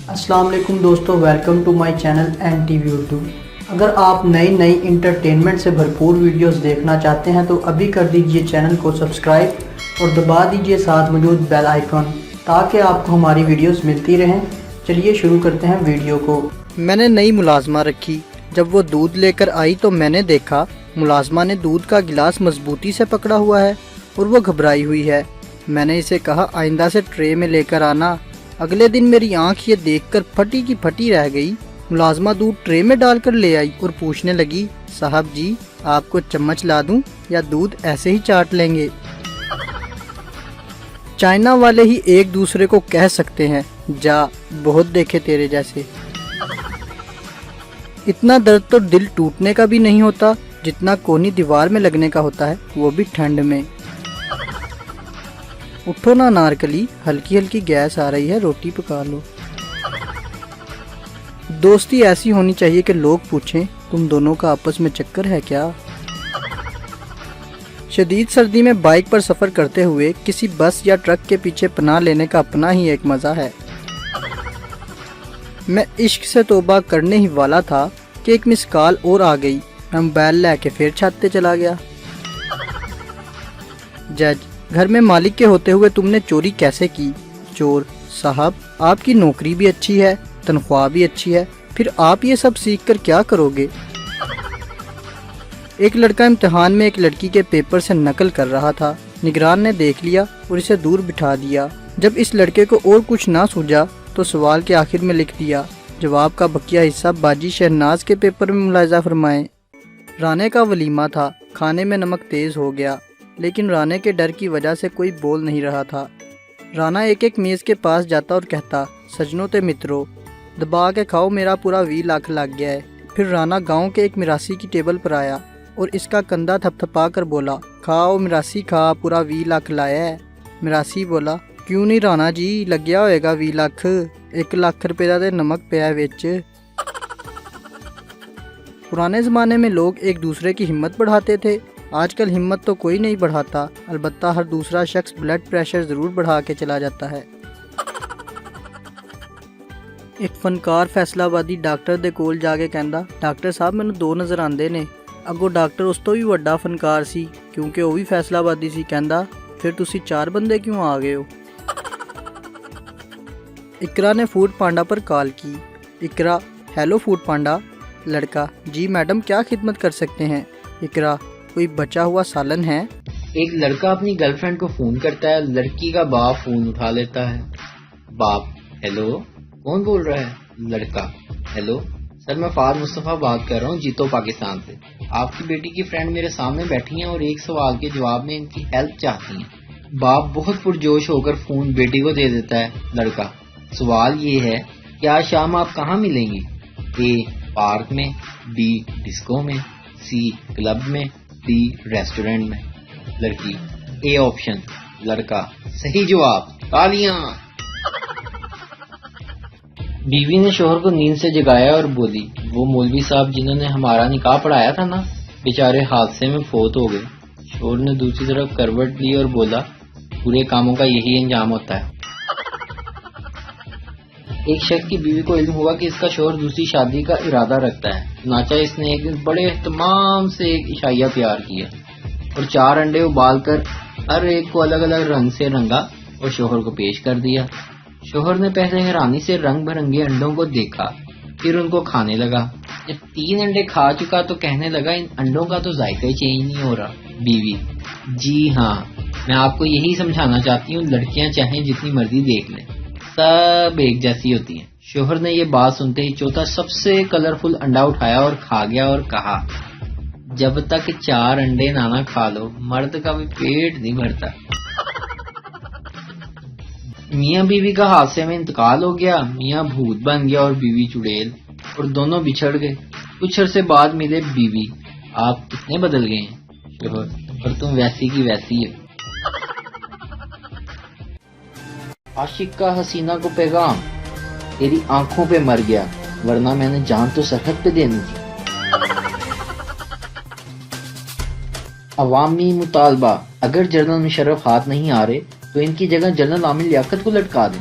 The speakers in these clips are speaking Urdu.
السلام علیکم دوستو، welcome to my channel N T V Urdu. اگر آپ نئی انٹرٹینمنٹ سے بھرپور ویڈیوز دیکھنا چاہتے ہیں تو ابھی کر دیجئے چینل کو سبسکرائب اور دبا دیجئے ساتھ موجود بیل آئیکن تاکہ آپ کو ہماری ویڈیوز ملتی رہیں۔ چلیے شروع کرتے ہیں ویڈیو کو۔ میں نے نئی ملازمہ رکھی۔ جب وہ دودھ لے کر آئی تو میں نے دیکھا ملازمہ نے دودھ کا گلاس مضبوطی سے پکڑا ہوا ہے اور وہ گھبرائی ہوئی ہے۔ میں نے اسے کہا آئندہ سے ٹرے میں لے کر آنا۔ اگلے دن میری آنکھ یہ دیکھ کر پھٹی کی پھٹی رہ گئی۔ ملازمہ دودھ ٹرے میں ڈال کر لے آئی اور پوچھنے لگی، صاحب جی آپ کو چمچ لا دوں یا دودھ ایسے ہی چاٹ لیں گے؟ چائنا والے ہی ایک دوسرے کو کہہ سکتے ہیں، جا بہت دیکھے تیرے جیسے۔ اتنا درد تو دل ٹوٹنے کا بھی نہیں ہوتا جتنا کونی دیوار میں لگنے کا ہوتا ہے، وہ بھی ٹھنڈ میں۔ اٹھو نا نارکلی، ہلکی ہلکی گیس آ رہی ہے، روٹی پکا لو۔ دوستی ایسی ہونی چاہیے کہ لوگ پوچھیں تم دونوں کا آپس میں چکر ہے کیا؟ شدید سردی میں بائک پر سفر کرتے ہوئے کسی بس یا ٹرک کے پیچھے پناہ لینے کا اپنا ہی ایک مزہ ہے۔ میں عشق سے توبہ کرنے ہی والا تھا کہ ایک مس کال اور آ گئی۔ میں موبائل لے کے پھر چھت پہ چلا گیا۔ جج، گھر میں مالک کے ہوتے ہوئے تم نے چوری کیسے کی؟ چور، صاحب آپ کی نوکری بھی اچھی ہے، تنخواہ بھی اچھی ہے، پھر آپ یہ سب سیکھ کر کیا کرو گے؟ ایک لڑکا امتحان میں ایک لڑکی کے پیپر سے نقل کر رہا تھا۔ نگران نے دیکھ لیا اور اسے دور بٹھا دیا۔ جب اس لڑکے کو اور کچھ نہ سوجا تو سوال کے آخر میں لکھ دیا، جواب کا بقیہ حصہ باجی شہناز کے پیپر میں ملاحظہ فرمائیں۔ رانے کا ولیمہ تھا، کھانے میں نمک تیز ہو گیا، لیکن رانے کے ڈر کی وجہ سے کوئی بول نہیں رہا تھا۔ رانا ایک ایک میز کے پاس جاتا اور کہتا، سجنوں تے مترو دبا کے کھاؤ، میرا پورا 20 لاکھ لگ گیا ہے۔ پھر رانا گاؤں کے ایک میراثی کی ٹیبل پر آیا اور اس کا کندھا تھپ تھپا کر بولا، کھاؤ میراثی کھا، پورا 20 لاکھ لایا ہے۔ میراثی بولا، کیوں نہیں رانا جی، لگیا ہوئے گا 20 لاکھ، 1 لاکھ روپے دا تے نمک پیا وچ۔ پرانے زمانے میں لوگ ایک دوسرے کی ہمت بڑھاتے تھے، آج کل ہمت تو کوئی نہیں بڑھاتا، البتہ ہر دوسرا شخص بلڈ پریشر ضرور بڑھا کے چلا جاتا ہے۔ ایک فنکار فیصلہ آبادی ڈاکٹر دے کول جا کے کہندا، ڈاکٹر صاحب مینوں 2 نظر آندے نے۔ اگوں ڈاکٹر اس تو بھی وڈا فنکار سی کیونکہ وہ بھی فیصلہ آبادی سی، کہندا پھر تسی 4 بندے کیوں آ گئے ہو؟ اقرا نے فوڈ پانڈا پر کال کی۔ اقرا، ہیلو فوڈ پانڈا۔ لڑکا، جی میڈم کیا خدمت کر سکتے ہیں؟ اقرا، کوئی بچا ہوا سالن ہے؟ ایک لڑکا اپنی گرل فرینڈ کو فون کرتا ہے، لڑکی کا باپ فون اٹھا لیتا ہے۔ باپ، ہیلو کون بول رہا ہے؟ لڑکا، ہیلو سر میں فہد مصطفیٰ بات کر رہا ہوں جیتو پاکستان سے۔ آپ کی بیٹی کی فرینڈ میرے سامنے بیٹھی ہیں اور ایک سوال کے جواب میں ان کی ہیلپ چاہتی ہیں۔ باپ بہت پرجوش ہو کر فون بیٹی کو دے دیتا ہے۔ لڑکا، سوال یہ ہے کہ آج شام آپ کہاں ملیں گی؟ اے پارک میں، بی ڈسکو میں، سی کلب میں، ڈی ریسٹورنٹ میں۔ لڑکی، اے آپشن۔ لڑکا، صحیح جواب، تالیاں۔ بیوی نے شوہر کو نیند سے جگایا اور بولی، وہ مولوی صاحب جنہوں نے ہمارا نکاح پڑھایا تھا نا، بیچارے حادثے میں فوت ہو گئے۔ شوہر نے دوسری طرف کروٹ لی اور بولا، برے کاموں کا یہی انجام ہوتا ہے۔ ایک شخص کی بیوی کو علم ہوا کہ اس کا شوہر دوسری شادی کا ارادہ رکھتا ہے، چنانچہ اس نے ایک دن بڑے اہتمام سے ایک عشائیہ تیار کیا اور 4 انڈے ابال کر ہر ایک کو الگ الگ رنگ سے رنگا اور شوہر کو پیش کر دیا۔ شوہر نے پہلے حیرانی سے رنگ برنگے انڈوں کو دیکھا، پھر ان کو کھانے لگا۔ جب 3 انڈے کھا چکا تو کہنے لگا، ان انڈوں کا تو ذائقہ ہی چینج نہیں ہو رہا۔ بیوی، جی ہاں، میں آپ کو یہی سمجھانا چاہتی ہوں، لڑکیاں چاہیں جتنی مرضی دیکھ لیں، سب ایک جیسی ہوتی ہیں۔ شوہر نے یہ بات سنتے ہی چوتھا سب سے کلرفل انڈا اٹھایا اور کھا گیا اور کہا، جب تک 4 انڈے نہ کھا لو مرد کا بھی پیٹ نہیں بھرتا۔ میاں بیوی کا حادثے میں انتقال ہو گیا، میاں بھوت بن گیا اور بیوی چڑیل، اور دونوں بچھڑ گئے۔ کچھ عرصے بعد ملے بیوی، آپ کتنے بدل گئے ہیں؟ شوہر، اور تم ویسی کی ویسی ہے۔ عاشق کا حسینہ کو پیغام، تیری آنکھوں پہ مر گیا ورنہ میں نے جان تو سرحد پہ دینی تھی۔ عوامی مطالبہ، اگر جنرل مشرف ہاتھ نہیں آ رہے تو ان کی جگہ جنرل عامر لیاقت کو لٹکا دیں۔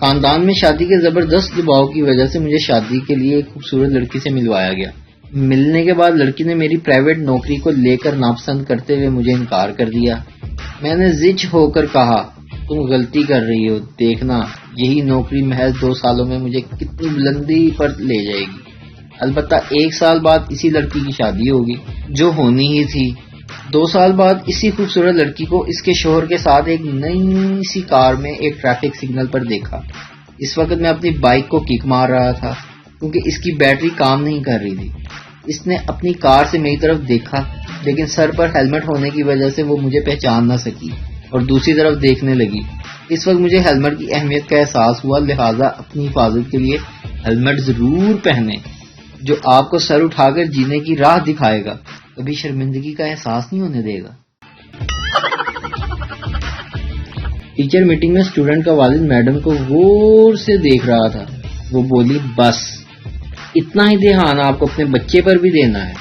خاندان میں شادی کے زبردست دباؤ کی وجہ سے مجھے شادی کے لیے ایک خوبصورت لڑکی سے ملوایا گیا۔ ملنے کے بعد لڑکی نے میری پرائیویٹ نوکری کو لے کر ناپسند کرتے ہوئے مجھے انکار کر دیا۔ میں نے زج ہو کر کہا، تم غلطی کر رہی ہو، دیکھنا یہی نوکری محض 2 سالوں میں مجھے کتنی بلندی پر لے جائے گی۔ البتہ 1 سال بعد اسی لڑکی کی شادی ہوگی جو ہونی ہی تھی۔ 2 سال بعد اسی خوبصورت لڑکی کو اس کے شوہر کے ساتھ ایک نئی سی کار میں ایک ٹریفک سگنل پر دیکھا۔ اس وقت میں اپنی بائک کو کک مار رہا تھا کیونکہ اس کی بیٹری کام نہیں کر رہی تھی۔ اس نے اپنی کار سے میری طرف دیکھا، لیکن سر پر ہیلمٹ ہونے کی وجہ سے وہ مجھے پہچان نہ سکی اور دوسری طرف دیکھنے لگی۔ اس وقت مجھے ہیلمٹ کی اہمیت کا احساس ہوا، لہٰذا اپنی حفاظت کے لیے ہیلمٹ ضرور پہنے جو آپ کو سر اٹھا کر جینے کی راہ دکھائے گا، کبھی شرمندگی کا احساس نہیں ہونے دے گا۔ ٹیچر میٹنگ میں اسٹوڈنٹ کا والد میڈم کو غور سے دیکھ رہا تھا۔ وہ بولی، بس اتنا ہی دھیان آپ کو اپنے بچے پر بھی دینا ہے۔